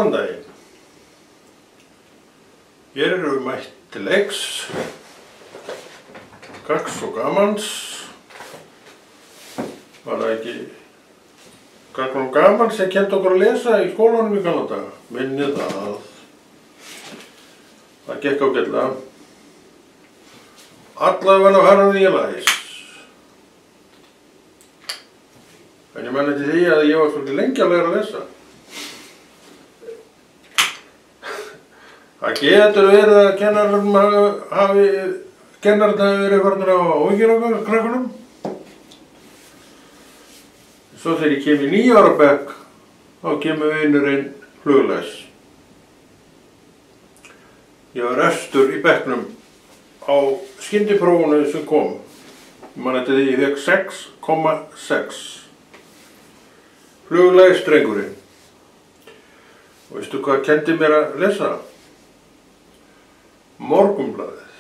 Góðan daginn. Hér erum við mætt til leiks, gagns og gamans. Var það ekki gagn og gamans sem kenndi okkur að lesa í skólanum í gamla daga? Minnið að það gekk ágætlega. Allavega var að fara því að læs. En ég menn eftir því að ég var svolítið lengi að læra að lesa. Það getur verið að kennararnir hafi verið farnir á áhyggjur af krökkunum. Svo þegar ég kem í 9 ára bekk, þá kemur vinurinn fluglæs. Ég var efstur í bekknum á skyndiprófunu sem kom. Man eftir því ég fekk 6,6. Fluglæs drengurinn. Og veistu hvað kenndi mér að lesa? Morgunblaðið.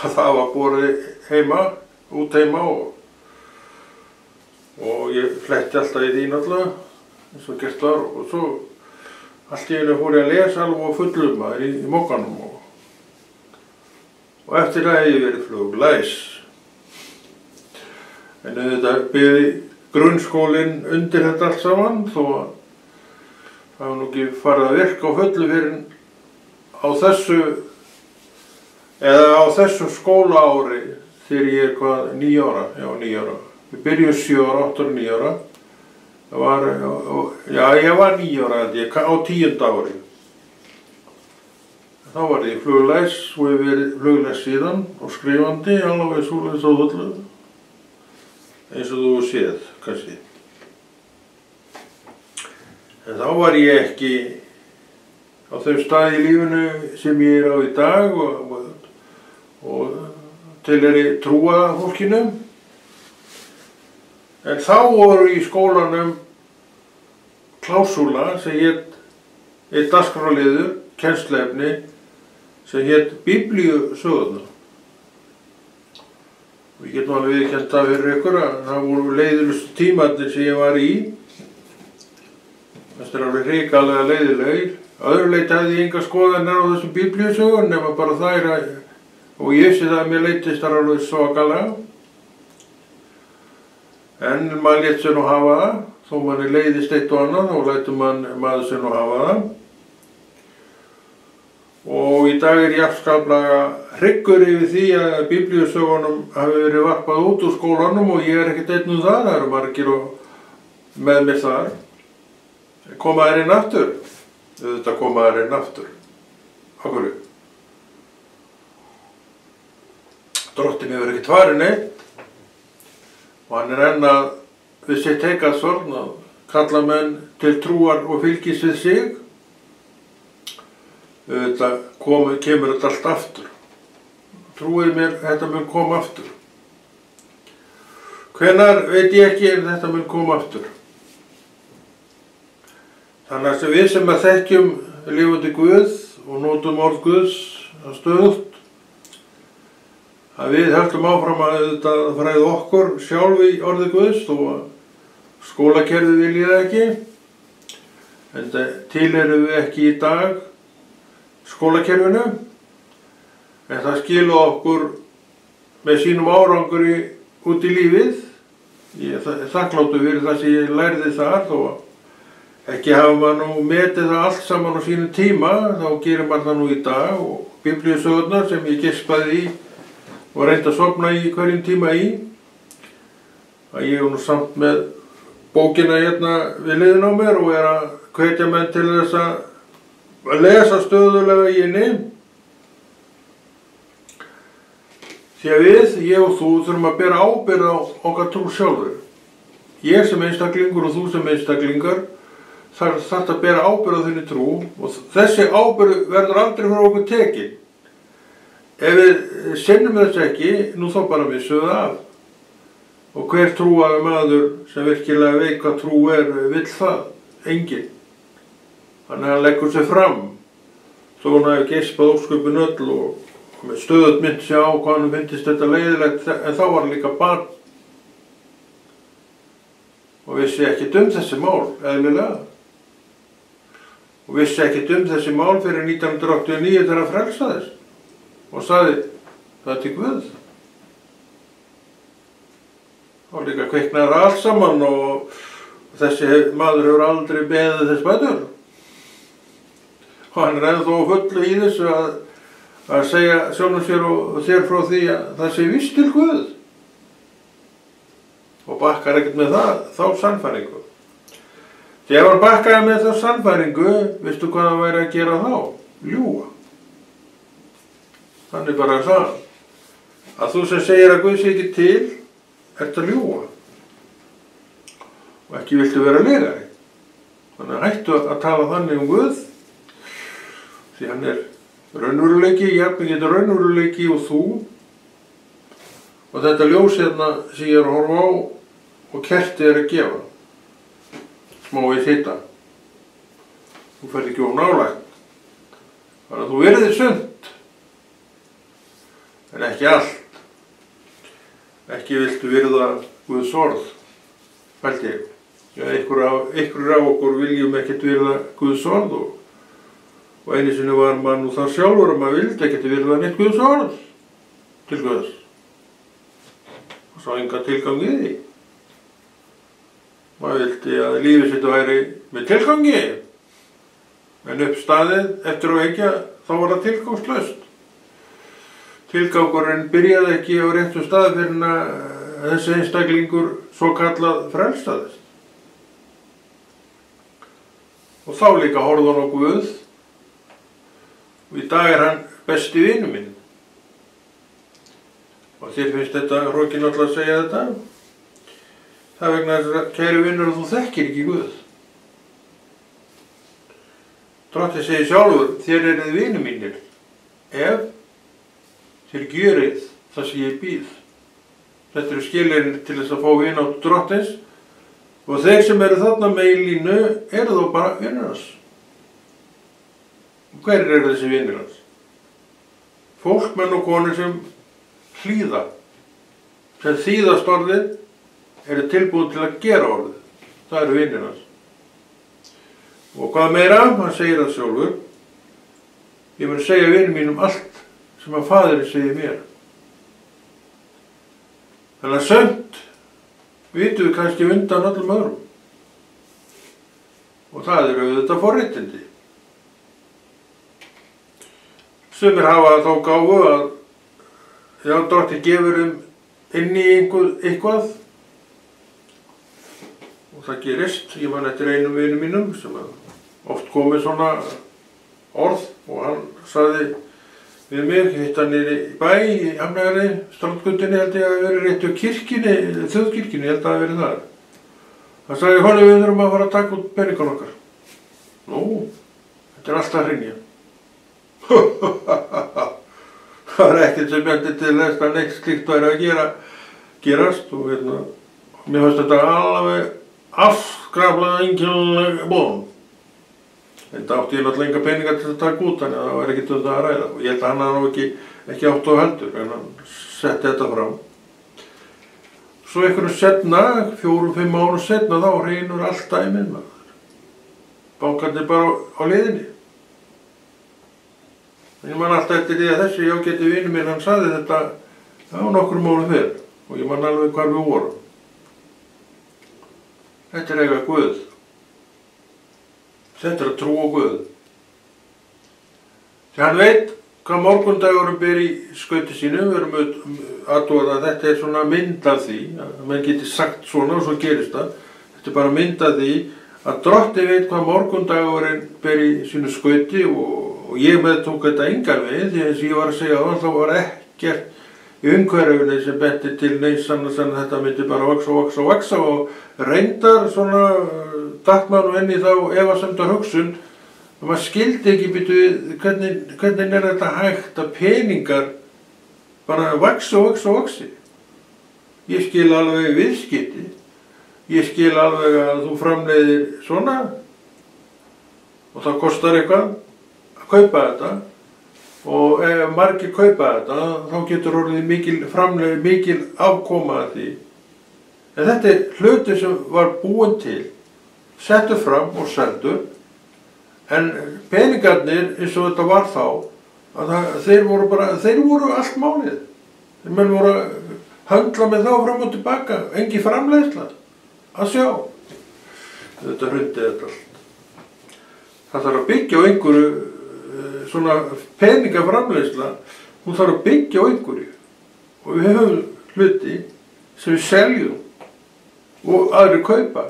Það var borið heima, út heima og ég fletti alltaf í því náttúrulega, eins og gert var, og svo allt í einu fór ég að lesa alveg á fullum maður í mokkanum og eftir það hef ég verið fluglæs. En þetta byggði grunnskólinn undir þetta allt saman, þó að það var nú ekki farið að virka á fullu fyrir á þessu skólaári þegar ég er hvað 9 ára, já 9 ára. Við byrjum 7 ára, 8 ára, 9 ára. Það var, já ég var 9 ára held ég, á 10. ári. Þá var ég fluglæs og ég verið fluglæs síðan og skrifandi alveg svoleiðis á fullu. Eins og þú séð, kannski. En þá var ég ekki á þeim stað í lífinu sem ég er á í dag og tilheyri trúarfólkinu. En þá voru í skólanum klásúla sem hét dagskrárliður, kennsluefni, sem hét Biblíusögurnar. Og ég get nú alveg viðurkennt það fyrir ykkur að það voru leiðilegustu tímarnir sem ég var í. Það er alveg hrikalega leiðilegir. Að öðru leyti hafði ég enga skoðanir á þessum biblíusögum nema bara þær og ég vissi það að mér leittist þar alveg svakalega. En maður lét sér nú hafa það, þó manni leiðist eitt og annað og lætur maður sér nú hafa það. Og í dag er ég afskaplega hryggur yfir því að biblíusögunum hafi verið varpað út úr skólanum og ég er ekkert einn þar, það eru margir með mér þar. Koma þær inn aftur? Auðvitað koma þær inn aftur. Af hverju? Drottinn hefur ekkert farið neitt og hann er enn að við sitt heikaðsvörn að kalla menn til trúar og fylgis við sig. Auðvitað kemur þetta allt aftur. Trúið mér, þetta mun koma aftur. Hvenær veit ég ekki en þetta mun koma aftur. Þannig að við sem að þekkjum lifandi Guð og notum orð Guðs stöðugt, að við höldum áfram að þetta fræði okkur sjálf í orði Guðs þó að skólakerfið vilji það ekki. En tilheyrum við ekki í dag skólakerfinu, en það skilu okkur með sínum árangri út í lífið. Ég er þakkláttur fyrir það sem ég lærði þar þó að ekki hafa maður nú metið það allt saman á sínum tíma, þá gerir maður það nú í dag og biblíusögurnar sem ég gespaði í og reyndi að sofna í hverjum tíma í. Að ég er nú samt með bókina hérna við hliðina á mér og er að hvetja menn til þess að lesa stöðulega í henni. Því að ég og þú þurfum að bera ábyrgð á okkar trú sjálfur. Ég sem einstaklingur og þú sem einstaklingar þarf að bera ábyrgð á þinni trú og þessi ábyrgð verður aldrei fyrir okkur tekin. Ef við sinnum þess ekki, nú þá bara missum við af. Og hver trúaður maður sem virkilega veit hvað trú vill það? Enginn. Þannig að hann leggur sig fram. Þó hann hafi geispað ósköpun öll og með stöðugt mynd sig á hvað hann myndist þetta leiðilegt, en þá var hann líka barn. og vissi ekkert þessi mál, eðlilega. Og vissi ekkert þessi mál fyrir 1989 þegar hann frelsaðist og sagði, það er til Guð. Og líka kviknaði allt saman og þessi maður hefur aldrei beðið þess betur. Og hann er ennþá fullu í þessu að segja sjálfum sér og þér frá því að það sé víst til Guð. Og bakkar ekkert með þá sannfæringu. Þegar hann bakkaði með þá sannfæringu, veistu hvað hann væri að gera þá? Ljúga. Þannig bara að sagði að þú sem segir að Guð sé ekki til, ert að ljúga. Og ekki viltu vera legari. Þannig að hættu að tala þannig Guð, því hann er raunveruleiki, jafnvel getur raunveruleiki og þú. Og þetta ljós hérna sem ég er að horfa á og kertið er að gefa. Smávegis hita. Þú ferð ekki of nálægt. Þannig að þú virðir sumt. En ekki allt. Ekki viltu virða Guðs orð, held ég. Já, einhverjir af okkur viljum ekkert virða Guðs orð og einu sinni var maður nú þar sjálfur að maður vildi ekkert virða neitt Guðs orð til Guðs. Og sá enga tilgang í því. Maður vildi að lífið sitt væri með tilgangi. En uppstaðið eftir að hyggja þá var það tilgangslaust. Tilgangurinn byrjaði ekki á réttum stað fyrir að þessi einstaklingur svo kallað frelsaðist. Og þá líka horfði hann á Guð og í dag er hann besti vinur minn. Og þér finnst þetta hroki náttúrulega að segja þetta. Það er vegna þess að kæri vinur að þú þekkir ekki Guð. Drottinn segir sjálfur, þér eruð vinir mínir ef þér gjörið það sem ég býð. Þetta eru skilyrðin til þess að fá vinátt Drottins og þeir sem eru þarna með í línu eru þá bara vinir hans. Og hverjir eru þessi vinir hans? Fólk, menn og konur sem hlýða, sem þýðast orðið, eru tilbúin til að gera orðið. Það eru vinir hans. Og hvað meira? Hann segir það sjálfur. Ég mun segja vinum mínum allt sem að faðirinn segir mér. Þannig að sömt vitum við kannski undan öllum öðrum. Og það eru auðvitað forréttindi. Sumir hafa þá gáfu að já, Drottinn gefur inn í eitthvað og það gerist. Ég man eftir einum vinum mínum sem oft komið svona orð og hann sagði við mig, hitt hann í bæ í Hafnarfirði, Strandgötunni held ég að hafi verið rétt á kirkjunni, þjóðkirkjunni, ég held að það hafi verið þar. Hann sagði, honum við þurfum að fara að taka út peningan okkar. Nú, þetta er alltaf að hringja. Það var ekkert sem bendi til þess að neitt slíkt væri að gerast og mér fannst þetta alveg afskraflega einkennileg bón. Þetta átti ég náttúrulega enga peningar til að taka út, þannig að það var ekkert það að ræða. Og ég held að hann hafði ekki átt á heldur, en hann setti þetta fram. Svo einhverjum setna, 4-5 árum setna, þá reynur allt dæmið maður. Bankarnir bara á leiðinni. En ég man alltaf eftir því að þessi ágæti vinur minn, hann sagði þetta á nokkrum árum fyrr. Og ég man alveg hvar við vorum. Þetta er eitthvað Guð. Þetta er að trúa á Guð. Þegar hann veit hvað morgundagurum ber í skauti sínu, við erum aðtúað að þetta er svona mynd af því, að menn geti sagt svona og svo gerist það. Þetta er bara mynd af því að Drottinn veit hvað morgundagurinn ber í sínu skauti og ég meðtók þetta engan veginn því eins og ég var að segja þá var ekkert í umhverfinu sem benti til neins annars en þetta myndi bara vaksa og reyndar svona datt maður nú inn í þá efasemdar hugsun og maður skildi ekki býtu hvernig er þetta hægt að peningar bara vaxi. Ég skil alveg viðskipti, ég skil alveg að þú framleiðir svona og það kostar eitthvað að kaupa þetta og ef margir kaupa þetta þá getur orðið mikil afkoma að því. En þetta er hluti sem var búinn til, settur fram og seldur, en peningarnir eins og þetta var þá, þeir voru allt málið. Menn voru að höndla með þá fram og tilbaka, engin framleiðsla að sjá. Þetta hrundi þetta allt. Það þarf að byggja á einhverju, svona peningaframleiðsla, hún þarf að byggja á einhverju. Og við höfum hluti sem við seljum og aðrir kaupa.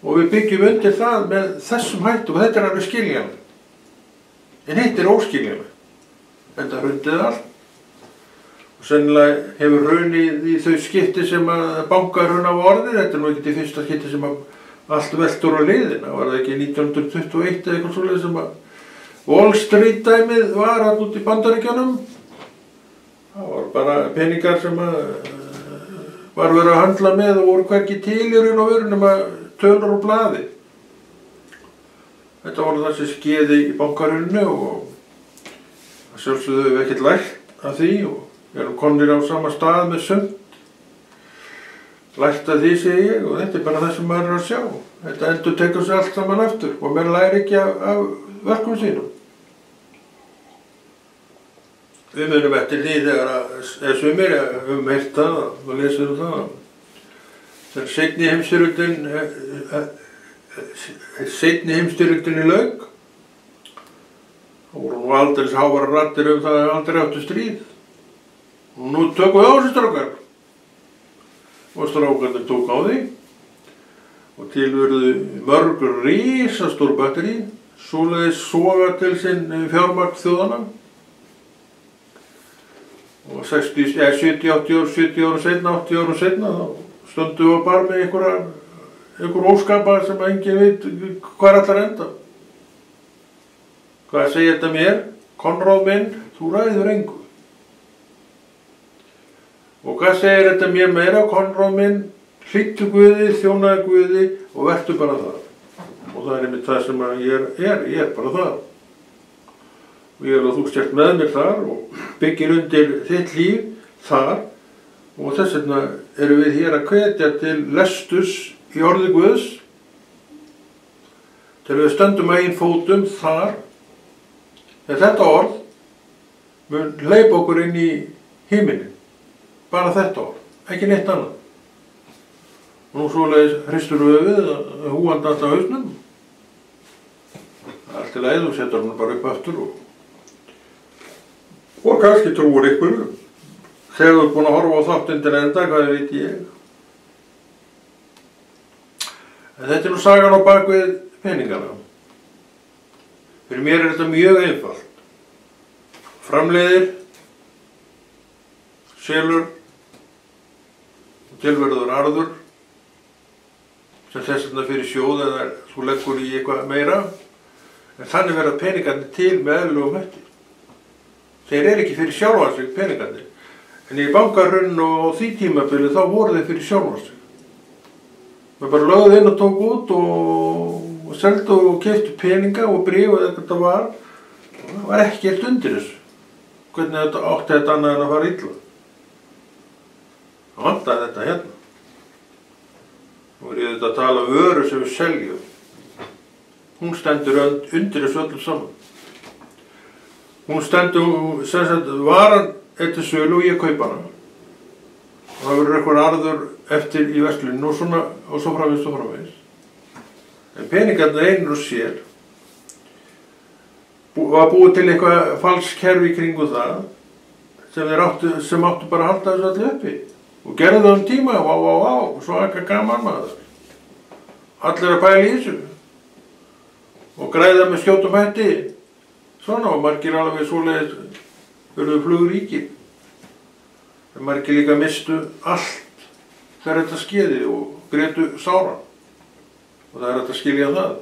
Og við byggjum undir það með þessum hættum og þetta er alveg skiljanleg. En hitt er óskiljanleg. Þetta hrundið allt. Og sennilega hefur hrunið í þau skipti sem að bankarhrun hafa orðið. Þetta er nú ekki í fyrsta skipti sem að allt veltur á liðina. Var það ekki 1921 eða eitthvað svoleiðis sem að Wall Street dæmið var hann út í Bandaríkjunum. Það var bara peningar sem að var verið að handla með og voru hvergi til í raun og veru nema tölur og blaði. Þetta var það sem skeiði í bankarhruninu og að sjálfsögðu höfum við ekkert lært af því og við erum komnir á sama stað með sumt. Lært af því segi ég og þetta er bara það sem maður er að sjá. Þetta endurtekur sig allt saman aftur og maður lærir ekki af verkum sínum. Við munum eftir því þegar að sumir höfum heyrt það og lesum það. Þegar seinni heimsstyrjöldinni lauk, þá voru nú aldeilis háværar raddir það að aldrei áttu stríð. Og nú tökum við á þessu strákar. Og strákarnir tók á því og til urðu mörg risastór batteri, svoleiðis soga til sinn fjármagn þjóðanna. Og 70, 80 árum seinna, 80 árum seinna, þá stöndum við bara með einhver óskapa sem enginn veit hvað allar enda. Hvað segir þetta mér? Konráð minn, þú ræður engu. Og hvað segir þetta mér meira? Konráð minn, hlýddu Guði, þjónaðu Guði og vertu bara það. Og það er einmitt það sem ég er bara það. Og ég vil að þú sért með mér þar og byggir undir þitt líf þar og þess vegna erum við hér að hvetja til lesturs í orði Guðs til við stöndum að einn fótum þar en þetta orð mun hleypa okkur inn í himinin bara þetta orð, ekki neitt annað og nú svoleiðis hristur höfuðið húandi alltaf hausnum allt í lagi og setur hann bara upp aftur og kannski trúir ykkur þegar þú ert búin að horfa á þáttinn til enda, hvað veit ég. En þetta er nú sagan á bakvið peningana. Fyrir mér er þetta mjög einfalt. Framleiðir, selur, tilverður arður, sem þess vegna fyrir sjóð eða þú leggur í eitthvað meira, en þannig verða peningarnir til með eðlilegum hætti. Þeir eru ekki fyrir sjálfa sig peningarnir, en í bankarhruninu og því tímabili þá voru þeir fyrir sjálfa sig. Við bara lögðu inn og tók út og seldu og keyptu peninga og bréf og þetta var, og það var ekkert undir þessu. Hvernig þetta átti þetta annað en að fara illa. Það vantaði þetta hérna. Nú er ég þetta að tala um vöru sem við seljum. Hún stendur undir þessu öllum saman. Hún stendur, sem sagt, varan eftir sölu og ég kaupa hana. Og það verður eitthvað arður eftir í versluninu og svona, og svo framvegis. En peningarnir einir og sér var búið til eitthvað falskerfi kringu það sem áttu bara að halda þessu allir uppi. Og gerði það tíma, vá, svo eitthvað gaman maður. Allir að pæla í þessu. Og græða með skjótum hætti. Svona og margir alveg svoleiðis urðu flugríkir. En margir líka mistu allt þegar þetta skeiði og grétu sáran. Og það er hægt að skilja það.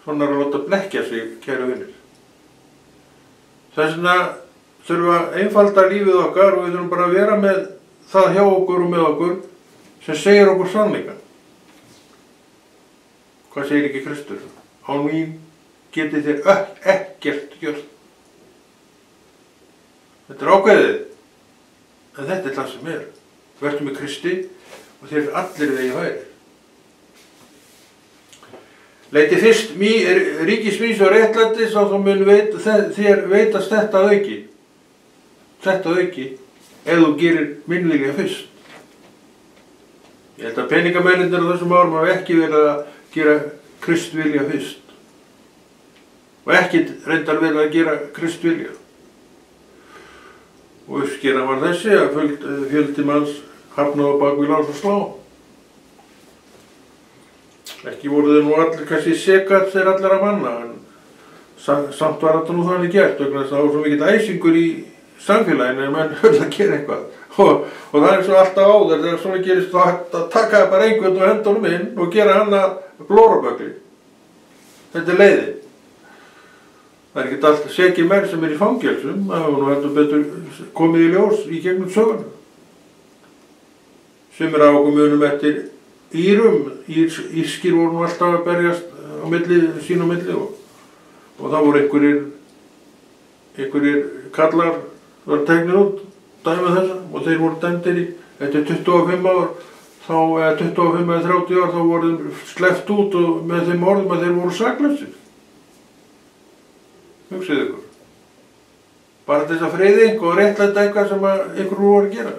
Svona er að láta blekkja sig, kæru vinir. Þess vegna þurfum við að einfalda lífið okkar og við þurfum bara að vera með það hjá okkur og með okkur sem segir okkur sannleikann. Hvað segir ekki Kristur? Án mín getið þér ekkert gjört. Þetta er ákveðið, en þetta er það sem er. vertu með Kristi og þér allir vegir færir. Leiti fyrst ríkis míns og réttlætis og þá mun þér veitast þetta auki. Þetta auki ef þú gerir minn vilja fyrst. Ég held að peningamennirnir á þessum árum hafa ekki verið að gera Krist vilja fyrst. Og ekki reyndar verið að gera Krist vilja. Og uppskeran var þessi að fjöldi manns hafnaði á bak við lás og slá. Ekki voru þeir nú allir kannski sekat þeir allir að manna, en samt var þetta nú þannig gert, vegna þess að það var svo mikill æsingur í samfélaginu en menn höfðu að gera eitthvað. Og það er svo alltaf áður, þegar svona gerist þá taka bara einhvern og henda honum inn og gera hann að blóraböggli. Þetta er leiðin. Það er ekki alltaf sekir menn sem í fangelsum, það hefur nú heldur betur komið í ljós í gegnum söguna. Sumir af okkur munum eftir Írum, írskir voru nú alltaf að berjast á milli, sín á milli og það voru einhverjir kallar var tegnir út, dæmið þessa og þeir voru dæmdir í, eftir 25 ár, eða 25 eða 30 ár þá voru þeim sleppt út og með þeim orðum að þeir voru saklausir. Hugsið ykkur. Bara þess að friðing og réttlæta eitthvað sem einhver voru að gera.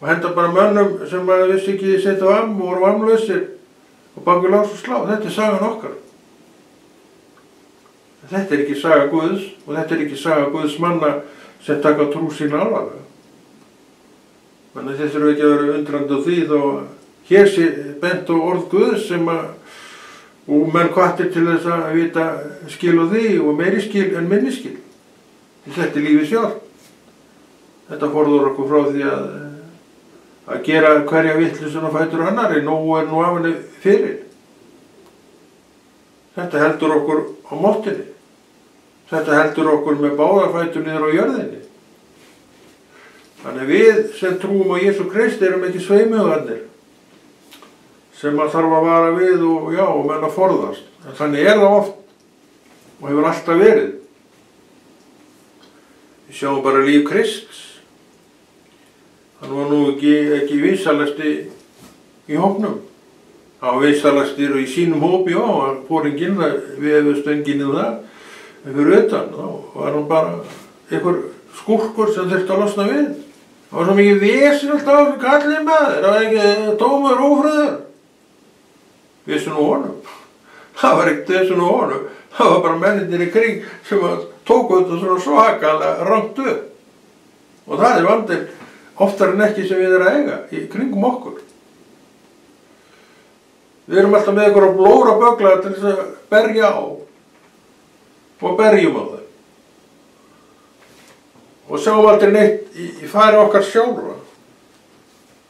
Og henda bara mönnum sem vissi ekki setja á og voru amlausir og bak við lás og slá. Þetta er sagan okkar. Þetta er ekki saga Guðs og þetta er ekki saga Guðs manna sem taka trú sína alvarlega. Þannig að þess eru ekki að vera undrandi á því þó hér sé bent á orð Guðs sem og menn hvattir til þess að vita skil á því og meiri skil en minni skil. Þetta er lífið sjálf. Þetta forður okkur frá því að gera hverja vitleysun á fætur annarri, nógu er nú af henni fyrir. Þetta heldur okkur á mottinni. Þetta heldur okkur með báða fætur niður á jörðinni. Þannig við sem trúum á Jesú Krist erum ekki sveimihugarnir sem að þarf að vara við og menn að forðast. En þannig er það oft og hefur alltaf verið. Við sjáum bara líf Krists. Hann var nú ekki vinsalasti í hópnum. Hann var vinsalastur í sínum hópi, hann fór enginn, við hefumst enginn í það. En fyrir utan, þá var hann bara einhver skúrkur sem þurfti að losna við. Það var svo mikið vesen alltaf fyrir kallið maður, það var ekki tómur ófröður. Vesen og honum. Það var ekkert vesen og honum. Það var bara mennirnir í kring sem tóku þetta svona svakalega rangt upp. Og það er vandinn oftar en ekki sem við erum að eiga í kringum okkur. Við erum alltaf með ykkur á blóra bögla til þess að berja á og berjum á þeim. Og sjáum aldrei neitt í færi okkar sjálfa.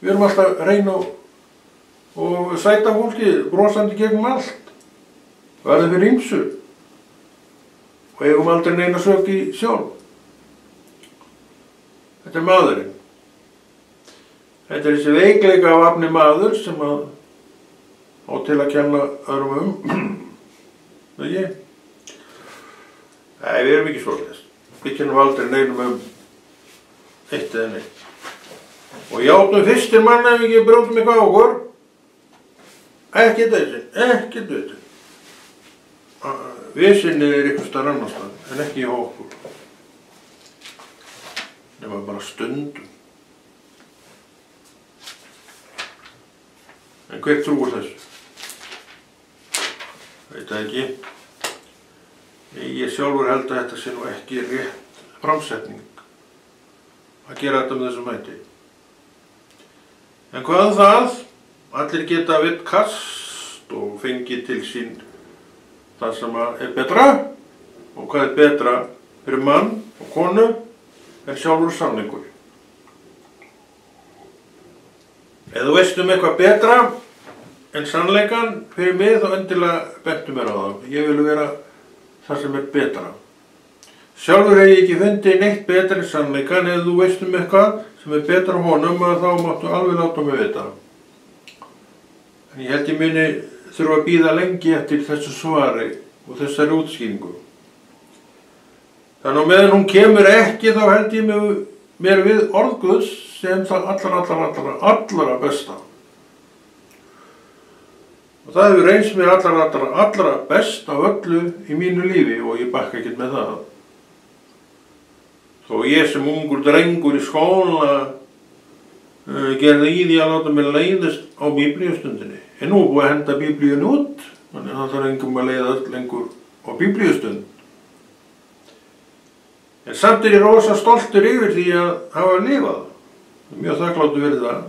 Við erum alltaf að reyna og sæta fólki brosandi gegnum allt. Verðum fyrir ýmsu. Og eigum aldrei neina sök í sjálf. Þetta er maðurinn. Þetta er þessi veikleika af afni maður sem á til að kenna öðrum Ekki? Nei, við erum ekki svoleiðis. Við kennum aldrei neinum eitt eða neitt. Og játnum fyrstir mann ef við ekki brjótum eitthvað á okkur. Ekkert þessi. Vesenið er eitthvað starf annars staðar, en ekki hjá okkur. Nema bara stundum. En hver trúir þessu? Veit það ekki. Ég sjálfur held að þetta sé nú ekki rétt framsetning að gera þetta með þessum hætti. En hvað það? Allir geta vitt kast og fengið til sín það sem er betra. Og hvað er betra fyrir mann og konu en sjálfur sannleikur. Ef þú veist eitthvað betra en sannleikan fyrir mig þá endilega bentu mér á það. Ég vil vera það sem er betra. Sjálfur hef ég ekki fundið neitt betra en sannleikan. Ef þú veist eitthvað sem er betra honum þá máttu alveg láta mig vita. En ég held ég muni þurfa að bíða lengi eftir þessu svari og þessari útskýringu. Þannig að meðan hún kemur ekki þá held ég mér við orð Guðs sem það allra besta. Og það hefur reynst mér allra best af öllu í mínu lífi og ég bakka ekkert með það. Þó ég sem ungur drengur í skóla gerði í því að láta mér leiðast á biblíustundinni. En nú er búið að henda biblíun út, þannig að það þarf engum að leiða öll lengur á biblíustund. En samt ég rosa stoltur yfir því að hafa lifað. Mjög þakkláttur fyrir það.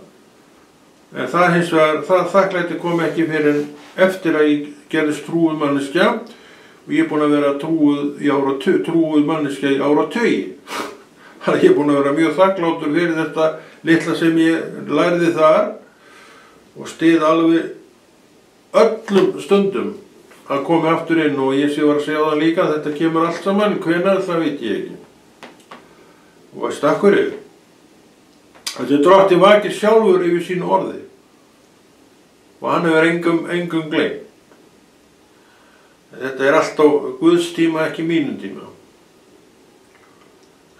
En það hins vegar, það þakklæti kom ekki fyrir eftir að ég gerðist trúuð manneskja og ég er búin að vera trúuð manneskja í áratugi. Þannig að ég er búin að vera mjög þakkláttur fyrir þetta litla sem ég lærði þar og styð alveg öllum stundum að koma aftur inn og ég var að segja það líka að þetta kemur allt saman, hvenær það veit ég ekki. Og veist af hverju? Þetta Drottinn vakir sjálfur yfir sínu orði og hann hefur engum gleymt. Þetta er allt á Guðs tíma, ekki mínum tíma.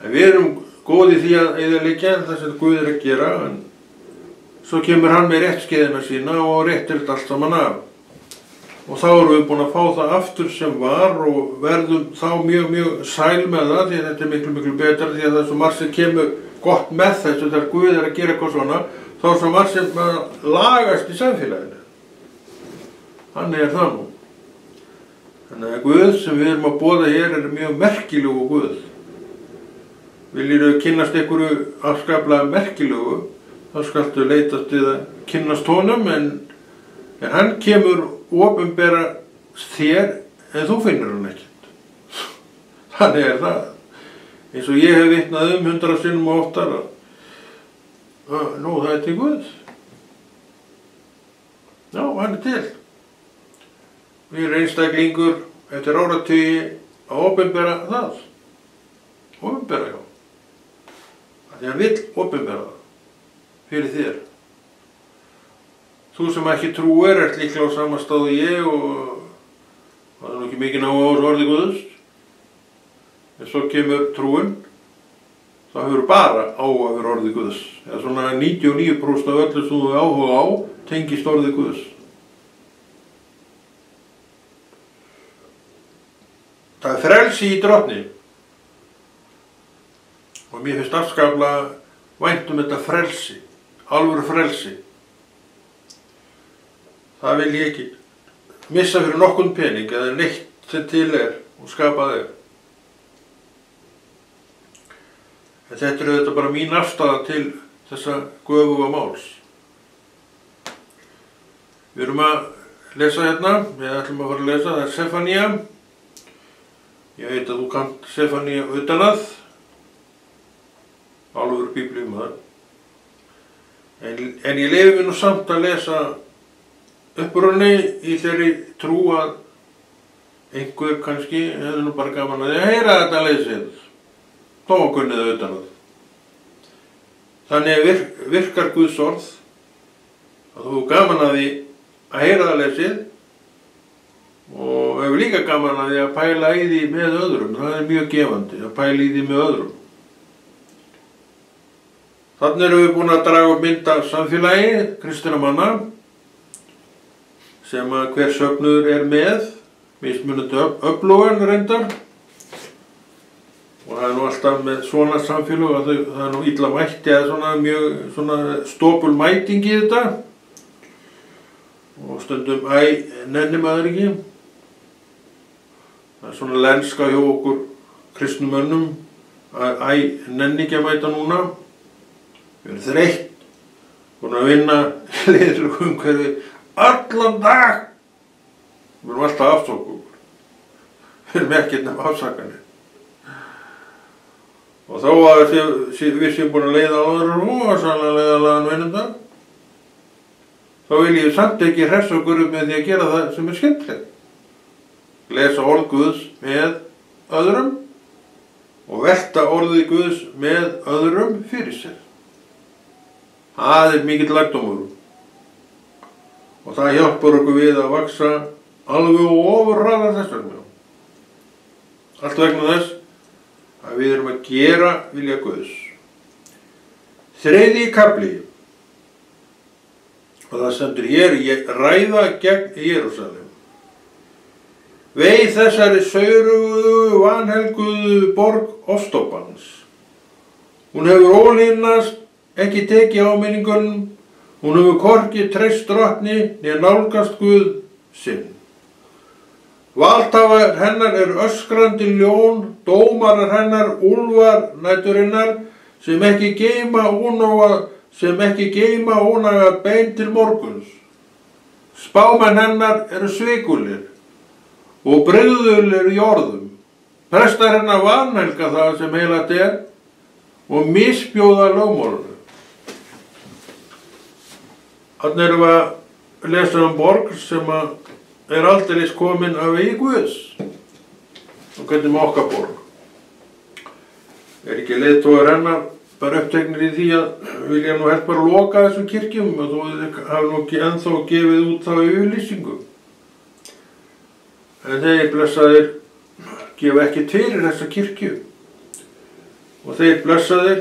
En við erum góð í því að eyðileggja það sem Guð er að gera, en svo kemur hann með réttskeiðina sína og réttir þetta allt saman af. Og þá erum við búin að fá það aftur sem var og verðum þá mjög sæl með það, því að þetta er miklu betra, því að það er svo margt sem kemur gott með þessu þegar Guð er að gera eitthvað svona, þá er svo margt sem lagast í samfélaginu. Þannig er það nú. Þannig að Guð sem við erum að boða hér er mjög merkilegu Guð. Viljirðu kynnast einhverju afskaplega merkilegu, þá skaltu leitast við að kynnast honum, en hann kemur opinbera þér en þú finnur hann ekkert. Þannig er það. Eins og ég hef vitnað 100 sinnum og oftar að nú það er til Guðs. Já, hann er til. Við erum einstaklingur eftir áratugi að opinbera það. Opinbera, já. Því hann vill opinbera það fyrir þér. Þú sem ekki trúir ert líklega á sama stað og ég og það er nú ekki mikið ná á orði Guðs. En svo kemur trúin, þá hefur bara áhuga fyrir orði Guðs. Eða svona 99% af öllu sem þú áhuga á tengist orði Guðs. Það er frelsi í Drottni. Og mér finnst afskaplega vænt þetta frelsi, alvöru frelsi. Það vil ég ekki missa fyrir nokkurn pening eða neitt sem til er og skapað er. En þetta er auðvitað bara mín afstaða til þessa göfuga máls. Við erum að lesa hérna, við ætlum að fara að lesa, það er Sefanía. Ég veit að þú kannt Sefanía utanað, alvöru biblíumaður. En ég leyfi mér nú samt að lesa upprunni í þeirri trú að einhver kannski hefði nú bara gaman að heyra þetta lesið. Þó að kunnið það utanað. Þannig virkar Guðs orð að þú gaman að því að heyra það lesið og hefur líka gaman að því að pæla í því með öðrum. Það er mjög gefandi að pæla í því með öðrum. Þannig erum við búin að draga upp mynd af samfélagi kristinna manna sem að hver söfnuður er með, mismunandi öflugan reyndar. Og það er nú alltaf með svona samfélag að það er nú illa mætti eða svona mjög svona stópul mæting í þetta. Og stundum nenni maður ekki. Það er svona lenska hjá okkur kristnum mönnum að nenni ekki að mæta núna. Við erum þreytt, búin að vinna liðlöku umhverfi allan dag. Við erum alltaf afsókum. Við erum ekkert nefn afsakanir. Og þó að við séum búin að leiða á öðru rosalega leiðalagan vinnundag, þá vil ég samt ekki hressa okkur upp með því að gera það sem er skemmtilegt. Lesa orð Guðs með öðrum og velta orðið Guðs með öðrum fyrir sér. Það er mikill lærdómur. Og það hjálpar okkur við að vaxa alveg og ofurraða þess vegna. Allt vegna þess að við erum að gera vilja Guðs. Þriðji kafli. Og það stendur hér ræða gegn Jerúsalem. Vei þessari saurugu vanhelguðu borg ofstoppans. Hún hefur ólíðnast, ekki tekið áminningunum, hún hefur hvorki treyst drottni né nálgast Guð sinn. Valdhafar hennar eru öskrandi ljón, dómarar hennar úlfar næturinnar, sem ekki geyma ónaga bein til morguns. Spámenn hennar eru svikulir og brigðulir í orðum. Prestar hennar vanhelga það sem heilagt og misbjóða lögmálinu. Þarna erum við að lesa borg sem er aldeilis komin af vegi Guðs. Og hvernig með okkar borg. Ekki leiðtogar hennar bara uppteknir í því að vilja nú helst bara loka þessum kirkjum og þú hafi nú ekki ennþá gefið út þá yfirlýsingu. En þeir blessaðir gefa ekki fyrir þessa kirkju. Og þeir blessaðir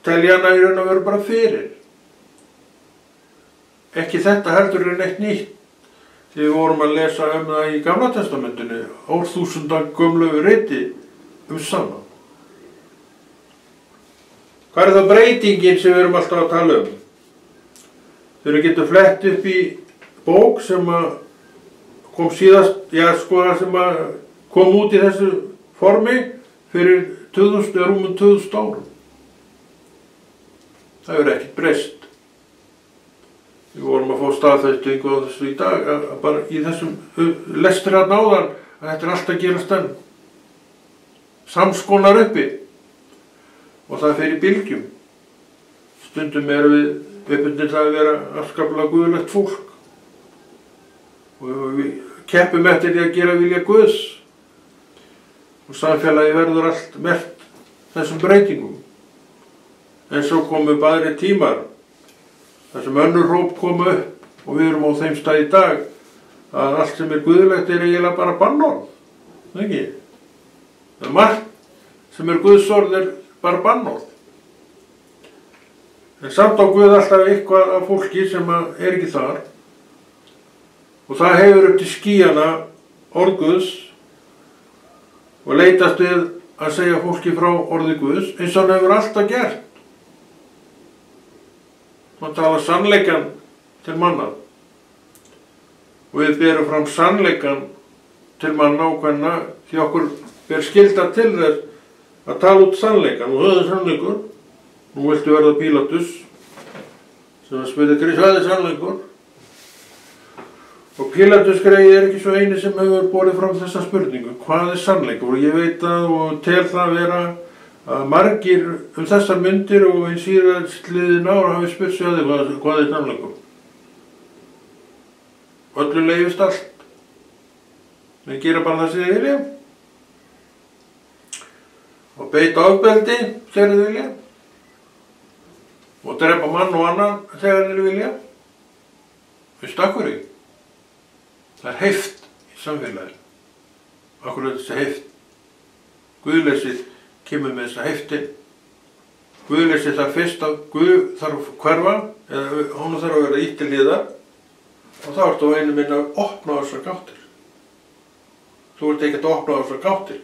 telja hana í raun og veru bara fyrir. Ekki þetta heldur en eitt nýtt. Þegar við vorum að lesa það í Gamla testamentinu, árþúsunda gömlu riti sama. Hvað það breytingin sem við erum alltaf að tala um? Þegar við getum flett upp í bók sem kom síðast, sem kom út í þessu formi fyrir 2000 rúmum 2000 árum. Það hefur ekkert breyst. Við vorum að fá staðfestingu á þessu í dag, bara í þessum lestri að náðan, að þetta er alltaf að gerast enn. Samskonar uppi. Og það fer í bylgjum. Stundum erum við uppbundin það að vera afskaplega guðlegt fólk. Og við keppum eftir því að gera vilja Guðs. Og samfélagi verður allt merkt þessum breytingum. En svo komu aðrir tímar. Það sem önnur hróp koma upp og við erum á þeim stað í dag að allt sem er guðlegt er eiginlega bara bannorð. Ekki? Það er margt sem er Guðsorð er bara bannorð. En samt á Guð alltaf eitthvað af fólki sem er ekki þar og það hefur upp til skýjana orð Guðs og leitast við að segja fólki frá orði Guðs eins og hann hefur alltaf gert. Man tala sannleikan til manna og við berum fram sannleikan til manna og hvenna því okkur ber skylda til þess að tala út sannleikan og það er sannleikur. Nú viltu verða Pílatus sem að spyrja Krist, það er sannleikur. Og Pílatus greið er ekki svo eini sem hefur borið fram þessa spurningu. Hvað er sannleikur? Og ég veit og tel það vera að margir þessar myndir og einn síðastliðin ára hafi spurt sig að þig hvað er sannleikur. Öllu leyfist allt. Þeir gera bara það sem þeir vilja. Og beita ofbeldi þegar þeir vilja. Og drepa mann og annan þegar þeir vilja. Veistu af hverju? Það er heift í samfélaginu. Af hverju er þessi heift? Guðleysið kemur með þessa heifti. Guðleysið þarf fyrst að Guð þarf hverfa, eða hún þarf að vera ýtt til hliðar og þá ertu á einu minni að opna þessar gáttir. Þú ert ekkert að opna þessar gáttir,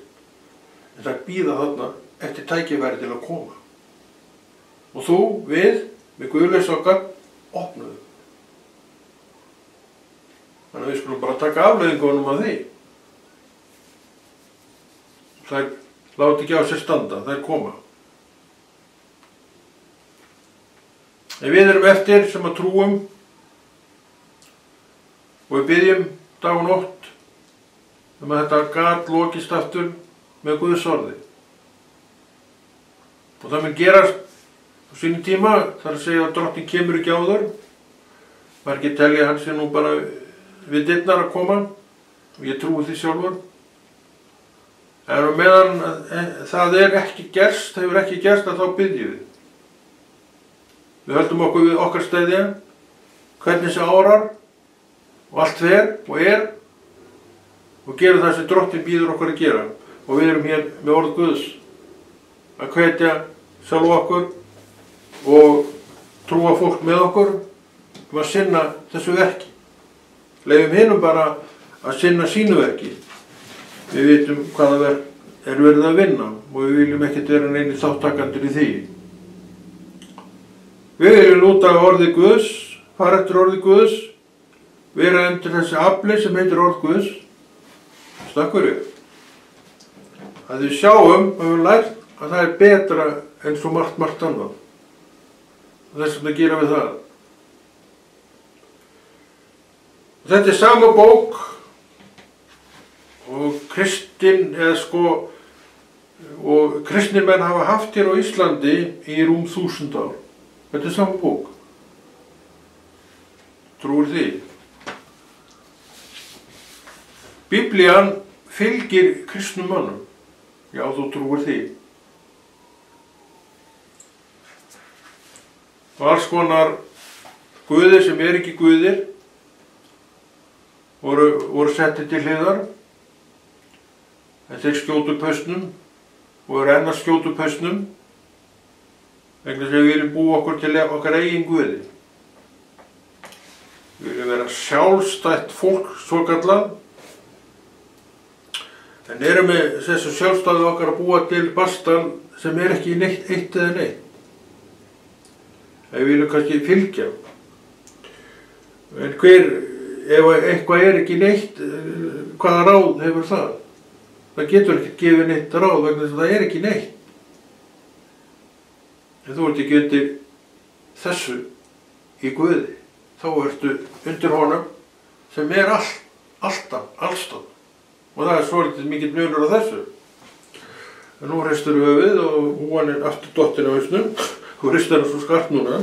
en það bíða þarna eftir tækifæri til að koma. Og þú, við, með Guðleysið okkar, opnuðum. Þannig að við skulum bara taka afleiðingunum af því. Það láti ekki á sér standa, það koma. En við erum eftir sem að trúum og við byggjum dag og nótt að þetta gat lokist aftur með Guðs orði. Og það mun gerast á sínum tíma, þar að segja að drottinn kemur ekki áður. Margir telja hann sé nú bara við dyrnar að koma og ég trúi því sjálfur. En meðan það er ekki gerst, hefur ekki gerst, að þá byggjum við. Við höldum okkur við okkar stæði, hvernig þessi árar og allt fer og er og gerum það sem drottinn býður okkur að gera. Og við erum hér með orð Guðs að hvetja sjálf okkur og trúa fólk með okkur að sinna þessu verki. Leyfum hinum bara að sinna sínu verki. Við vitum hvaða verk er verið að vinna og við viljum ekkert vera neini þáttakendur í því. Við viljum lúta orði Guðs, fara eftir orði Guðs, vera undir þessi afli sem heitir orð Guðs. Stakkur við. Að við sjáum og við lært að það er betra en svo margt annað. Og þess vegna gera við það. Og þetta er sama bók og kristnir menn hafa haft hér á Íslandi í rúm 1000 ár. Þetta er sama bók. Trúir því? Biblían fylgir kristnum mönnum. Já, þú trúir því. Og alls konar guðir sem ekki guðir voru settið til hliðar. En þeir skjótu pausnum og eru enn að skjótu pausnum vegna þess að við viljum búa okkur til okkar eigin guði. Við viljum vera sjálfstætt fólk, svokallað, en erum með þessu sjálfstæði okkar að búa til bastal sem er ekki neitt eitt eða neitt. Við viljum kannski fylgja. En ef eitthvað er ekki neitt, hvaða ráð hefur það? Það getur ekki gefið neitt ráð vegna þess að það er ekki neitt. En þú ert ekki undir þessu í Guði. Þá ertu undir honum sem er alltaf, allstað. Og það er svolítið mikill munur á þessu. En nú hristur höfuðið og húan er aftur dottin á hausnum. Þú hristar hann svo skart núna.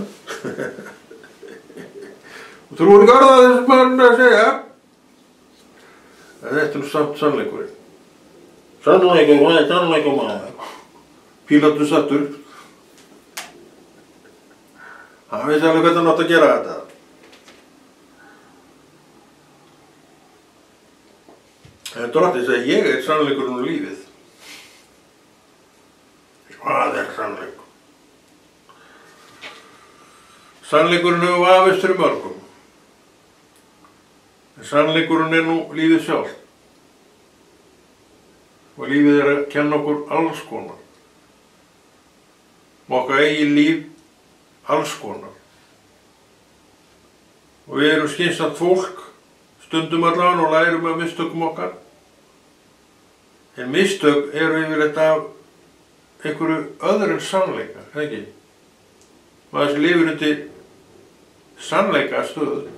Og þú trúir ekki orðað þessum mann að segja. En þetta er nú samt sannleikurinn. Sannleikur, hvað er sannleikur maður? Pílatus sattur. Hann vissi alveg hvernig hann átti að gera þetta. En Drottinn segi, ég er sannleikurinn og lífið. Hvað er sannleikur? Sannleikurinn hefur vafist fyrir mörgum. En sannleikurinn er nú lífið sjálft. Og lífið er að kenna okkur alls konar. Og okkar eigin líf alls konar. Og við erum skynsamt fólk, stundum allan og lærum af mistökum okkar. En mistök eru yfirleitt af einhverju öðru en sannleika, ekki? Maður sem lifir undir sannleika stöðu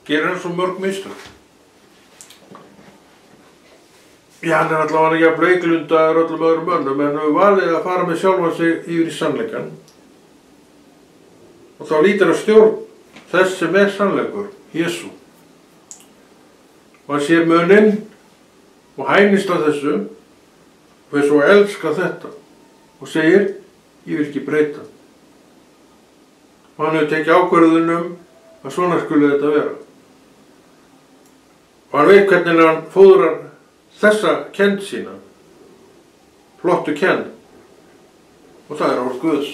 gerir hann svo mörg mistök. Já, hann er allavega ekki að bleiklundaður öllum öðrum mönnum, en hefur valið að fara með sjálfan sig yfir í sannleikan. Og þá lítur að stjórn þess sem er sannleikur, Jesú. Og hann sér muninn og hænist að þessu og er svo að elska þetta og segir, ég vil ekki breyta. Og hann hefur tekið ákvörðun að svona skuli þetta vera. Og hann veit hvernig hann fóðrar þessa kennd sína, flottu kennd, og það er orð Guðs.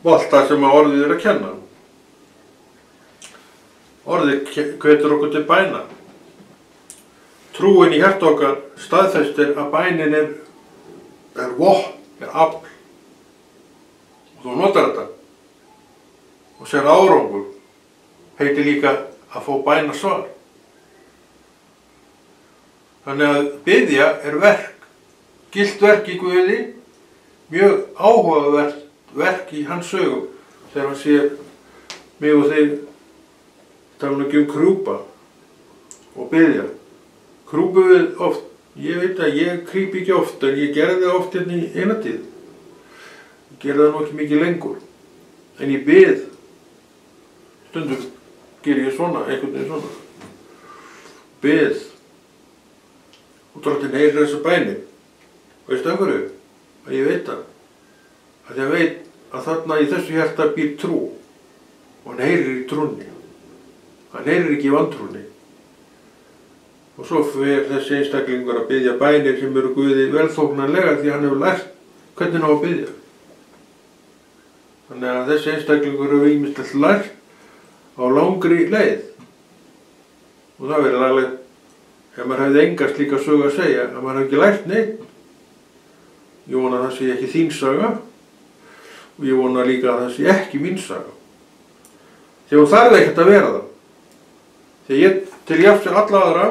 Og allt það sem að orðið er að kenna. Orðið hvetur okkur til bæna. Trúin í hjarta okkar staðfestir að bænin er vopn, er afl. Og þú notar þetta. Og sér árangur heitir líka að fá bænasvar. Þannig að biðja er verk, gilt verk í Guði, mjög áhugavert verk í hans sögum. Þegar hann sér mig og þeir tala ekki krjúpa og biðja. Krjúpu við oft, ég veit að ég krýpi ekki oft, en ég gerði það oft hérna í eina tíð. Ég gerði það nú ekki mikið lengur. En ég bið, stundum ger ég svona, einhvern veginn svona. Bið. Og Drottinn heyrir þessa bæni. Veistu af hverju? Að ég veit það. Að ég veit að þarna í þessu hjarta býr trú. Og hann heyrir í trúnni. Hann heyrir ekki í vantrúnni. Og svo fer þessi einstaklingur að biðja bænir sem eru Guði velþóknanlega því hann hefur lært hvernig hann á að biðja. Þannig að þessi einstaklingur hefur ýmislegt lært á langri leið. Og það verður alveg, ef maður hefði enga slíka sögu að segja, að maður hefði ekki lært neitt. Ég vona að það sé ekki þín saga og ég vona líka að það sé ekki mín saga. Þegar hún þarf ekkert að vera það. Þegar ég til jafns við alla aðra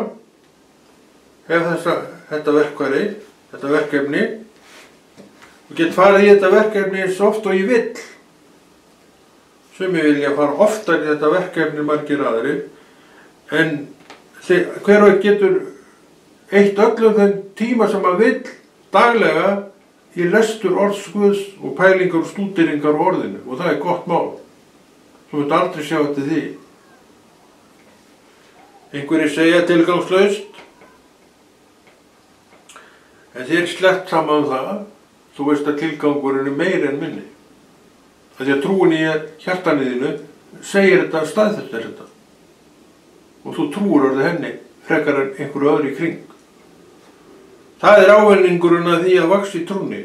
hef þetta verkfæri, þetta verkefni og get farið í þetta verkefni eins oft og ég vill. Sumir vilja fara oftar í þetta verkefni margir aðrir, en hver og einn getur eytt öllum þeim tíma sem maður vill daglega í lestur orðs Guðs og pælingar og stúderingar á orðinu, og það er gott mál. Þú munt aldrei sjá eftir því. Einhverjir segja tilgangslaust, en þér slett saman það, þú veist að tilgangurinn er meiri en minni. Því að trúin í hjartaniðinu segir þetta, staðfestir þetta. Og þú trúir orðið henni frekar en einhverju öðru í kring. Það er ávinningurinn að því að vaxa í trúni,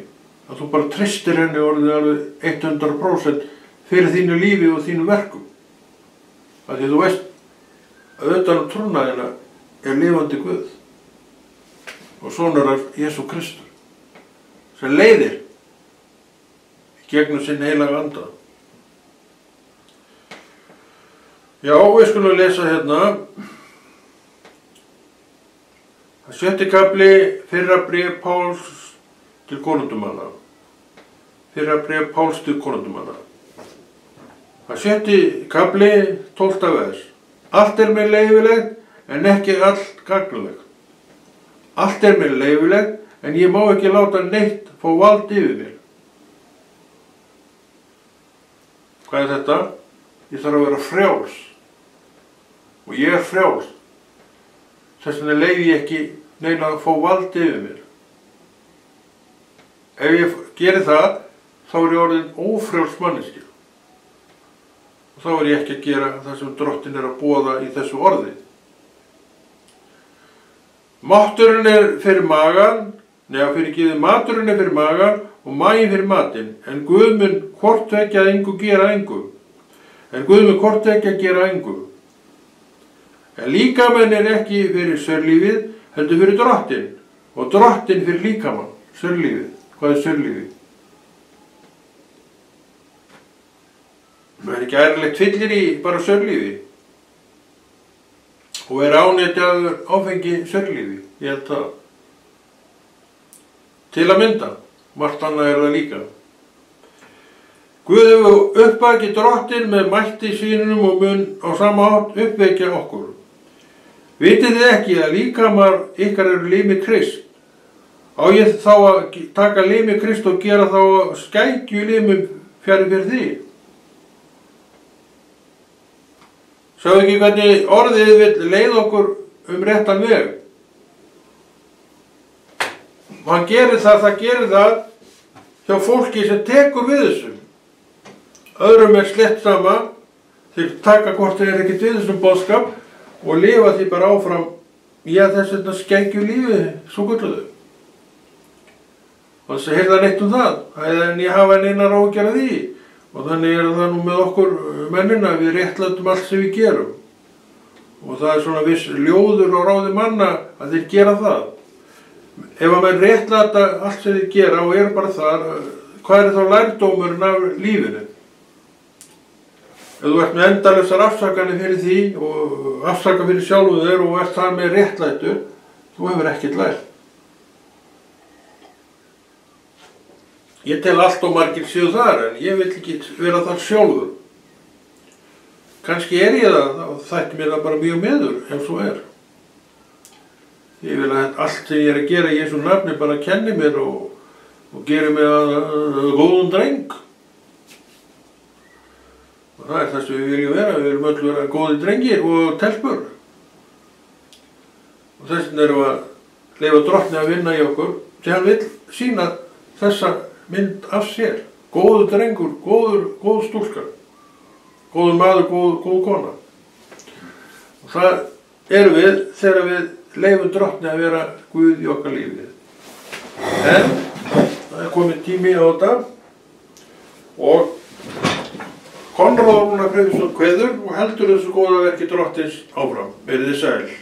að þú bara treystir henni orðið alveg 100% fyrir þínu lífi og þínu verkum. Af því að þú veist að utan trúna þína er lifandi Guð og sonur af Jesú Kristur sem leiðir gegnum sinn heilaga anda. Já, við skulum lesa hérna 7. kafli fyrra bréf Páls til Korintumanna. Fyrra bréf Páls til Korintumanna. 7. kafli 12. vers. Allt er mér leyfilegt en ekki allt gagnlegt. Allt er mér leyfilegt en ég má ekki láta neitt fá vald yfir mér. Hvað er þetta? Ég þarf að vera frjáls. Og ég er frjáls. Þess vegna leyfi ég ekki neina að fá vald yfir mér. Ef ég geri það, þá er ég orðin ófrjáls manneskja. Og þá er ég ekki að gera það sem Drottinn er að boða í þessu orði. Mátturinn er fyrir magan, maturinn er fyrir magan og maginn fyrir matinn, en Guð mun hvort tveggja að engu gera engu. En líkaminn er ekki fyrir sörlífið, heldur fyrir Drottinn, og Drottinn fyrir líkamann, sörlífið. Hvað er sörlífið? Það er ekki ærlegt fyllir í bara sörlífi og er ánetjaður áfengi sörlífi, ég held það. Til að mynda, margt annað er það líka. Guð hefur uppvakið Drottinn með mætti sínum og mun á sama hátt uppvekja okkur. Vitið þið ekki að líkamar ykkar eru limi Krist? Á ég þá að taka limi Krist og gera þá skækju limum fjarri fyrir því? Sjáðu ekki hvernig orðið vill leið okkur réttan veg. Hann gerir það hjá fólki sem tekur við þessu. Öðrum er slett sama, þeir taka hvort þeir ekkert við þessum boðskap og lifa því bara áfram í að þessu skeggju lífi, svo gulluðu. Og þess að heyrða neitt það, en ég hafa einar áhyggjur af því. Og þannig er það nú með okkur mennina, við réttlætum allt sem við gerum. Og það er svona viss ljóður og ráði manna að þeir gera það. Ef að menn réttlæta allt sem þeir gera og eru bara þar, hvað er þá lærdómurinn af lífinu? Ef þú ert með endalausar afsakanir fyrir því og afsaka fyrir sjálfu þér og ert þar með réttlætur, þú hefur ekkert lært. Ég tel allt og margir séu þar, en ég vil ekki vera þar sjálfur. Kannski er ég það og þætti mér það bara mjög meður, ef svo er. Ég vil að allt sem ég er að gera í Jesú nafni bara kenni mér og geri mig að góðum dreng. Og það er það sem við viljum vera, við viljum öll vera góði drengir og telpur. Og þess vegna erum við að leyfa Drottni að vinna í okkur, því hann vill sýna þessa mynd af sér. Góður drengur, góð stúlka, góður maður, góð kona. Og það erum við þegar við leyfum Drottni að vera Guð í okkar lífi. En það er komið tími á þetta og Konráð Rúnar Friðriksson kveður og heldur þessu góða verki Drottins áfram. Verið þið sæl.